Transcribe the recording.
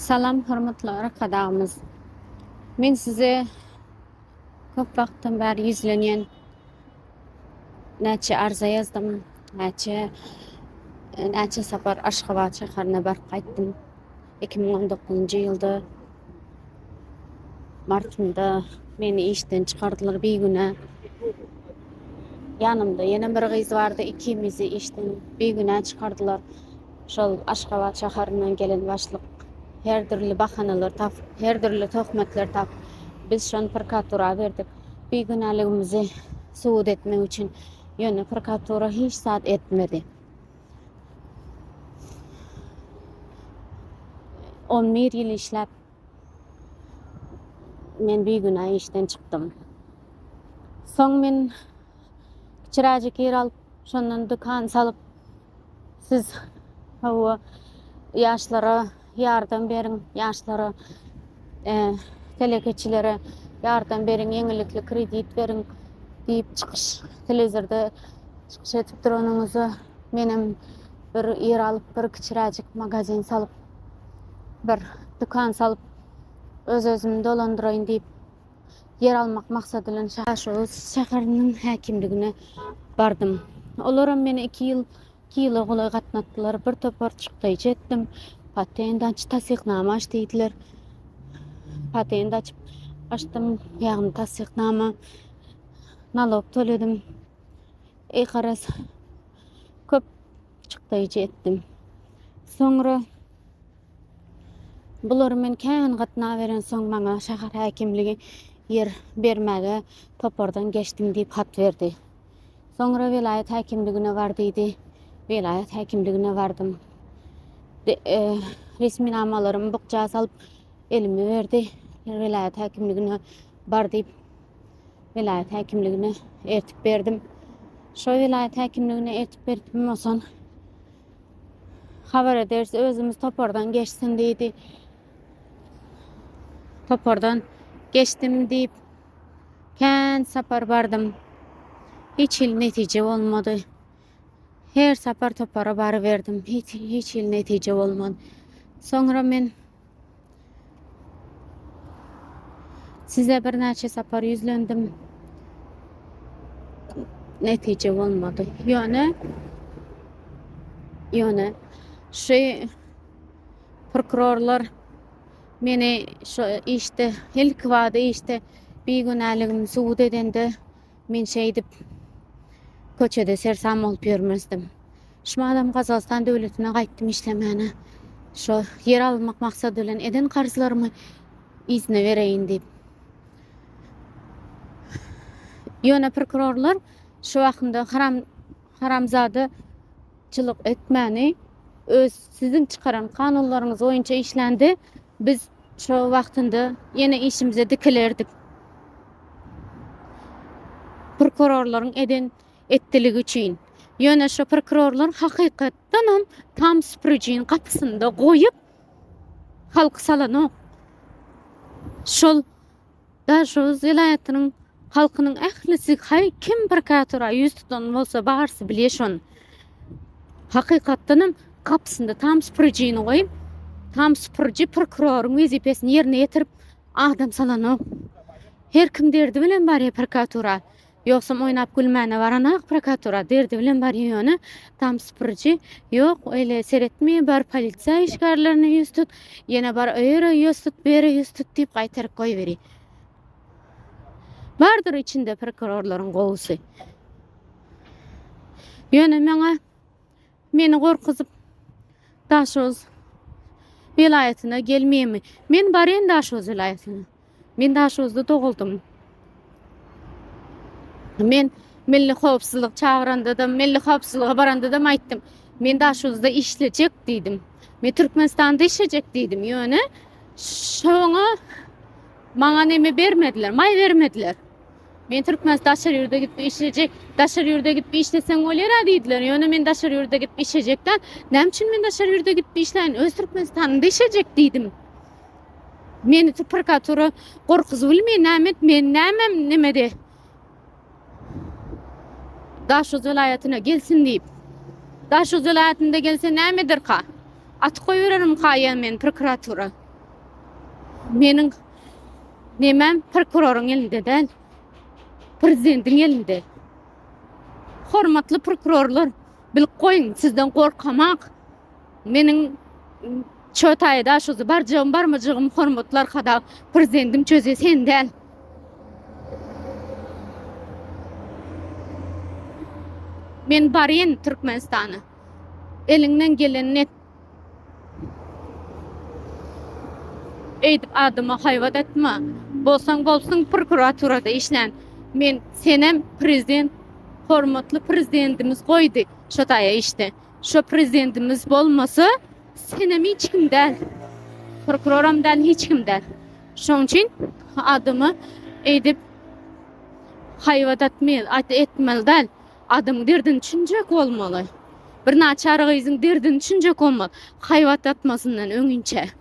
Salam, hörmetli arkadaşlarımız. Men size köp wagtdan bäri yüzlenýän näçe arza ýazdym, näçe sapar Aşgabat şäherine barıp gaýtdym. 2019-njy ýylda martynda meni işden çykardylar beýgüne. Ýanymda ýene bir gyz bardy, ikimizi işden beýgüne çykardylar. Şol Aşgabat şäherinden gelen başlyk her türlü bahanalar tap, her türlü töhmetler tap. Biz şon prokuratura berdik. Beýgüneligimizi subut etmek üçin ýöne prokuratura hiç saat etmedi. 11 ýyl işläp men beýgüne işden çykdym. Soň men kiçiräjik ýer alyp, şondan dükan salyp, siz hawa ýaşlara ýardam beriň, ýaşlara telekeçilere ýardam beriň, ýeňilikli kredit beriň diýip çykyş telewizorda çykyş etip duranyňyzy menem bir ýer alyp, bir kiçiräjik magazin salyp, bir dükan salyp öz-özümi dolandyraýyn diýip yer almak maksady bilen şäheriniň häkimligine bardym. Olaram meni 2 ýyla golay gatnatdylar. Bir topar çykdy jetdim. Patent açy tasdiqnama aç diýdiler. Patent açdym, ýagny tasdiqnama, nalog töledim. Karas köp çykdy jetdim. Soňra bular men kän gatna beren soň maňa şäher häkimligi yer bermäge topardan geçdim diýip hat berdi. Soňra vilayet häkimligine bardydy. Vilayet häkimligine bardym. Resmi namalarym bukja salyp elime berdi. Vilayet häkimligine bardyp vilayet häkimligine ertip berdim. Şo vilayet häkimligine ertip berdim olsan habar ederse özümüz topardan geçsin diýdi. Topardan geçdim diýip kän sapar bardym. Hiç il netije bolmady. Her sapar topara bary berdim. Hiç il netije bolmady. Soňra men size bir näçe sapar yüzlendim. Netije bolmady. Ýöne şu prokurorlar meni şu işte ilk wada işte beýgüneligimi subut edende men şeýdip köçede sersam bolup ýörmezdim. Şumadam Gazalstan döwletine gaýtdym işlemene. Şo yer almak maksady bilen eden karjlarymı izne bereýin diýip. Ýöne prokurorlar şu wagtynda haramzadyçylyk etmäni öz sizin çıkaran kanunlarınız boýunça işlendi. Biz şu wagtynda ýene işimize dikilerdik. Prokurorlaryň eden etdiligi üçin. Ýöne şu prokurorlar hakykatdan tam süpürüjinin gapysynda goýup halk salanyk. Şol Daşoz vilayatynyň halkynyň ählisi kim prokuratura ýüz tutan bolsa barsy bilýär. Hakykatdan kapsynda tam süpürüjini goýup, tam süpürüji prokuroryň wezipesini ýerine ýetirip adam salanyk. Her kim derdi bilen bar prokuratura. Ýoksa oýnap gülmäne baranak prokuratura derdi bilen bar ýöne tam süpürüji ýok, öýle seretme bar polisiýa işgärlerini ýüz tut, ýene bar öýre ýüz tut, bere ýüz tut diýip gaýtaryp goýberi. Bardyr içinde prokurorlaryň gowusy. Ýöne meni gorkuzyp Daşoz vilayatyna gelmeymi. Men baryn Daşoz vilayatyna. Men Daşozda doguldum. Men milli howpsuzlyk çağıranda da, milli howpsuzlyga baranda da aýtdym. Men Daşozda işlejek diýdim. Men Türkmenistanda işlejek diýdim. Ýöne şoňa maňa neme bermediler, may bermediler. Men Türkmenistan daşary ýerde gidip işlejek, daşary ýerde gidip işleseň bolýar diýdiler. Ýöne men daşary ýerde gidip işlejekden, näme üçin men daşary ýerde gidip işleýän, öz Türkmenistanda işlejek diýdim. Meni prokuratura gorkuzyp bilmeýän men nämede Daşoz vilayatyna gelsin diýip. Daşoz vilayatynda gelse nämedir ka? At koýuram kaýan men prokuratura. Menin nemem prokurorun elinde değil, prezidentin elinde. Hormatly prokurorlar, bilip koyun, sizden korkamak. Menin çötayda şuzu barjağım barmacığım hormatlar kada prezidentim çöze sen değil. Men baryen Türkmenistan'a. Elinden geleni eýdip adyma haýbat etme. Bolsaň bolsun prokuraturada işlen. Men senem prezident, hormatly prezidentimiz goýdy şotaýa işte. Şo prezidentimiz bolmasa senem hiç kim däl. Prokuroram däl, hiç kim däl. Şoň üçin adymy eýdip haýbat etmeli däl. Adam derdini düşünjek bolmaly. Bir naçar gyzyň derdini düşünjek bolmaly. Haýbat atmasyndan öňünçe.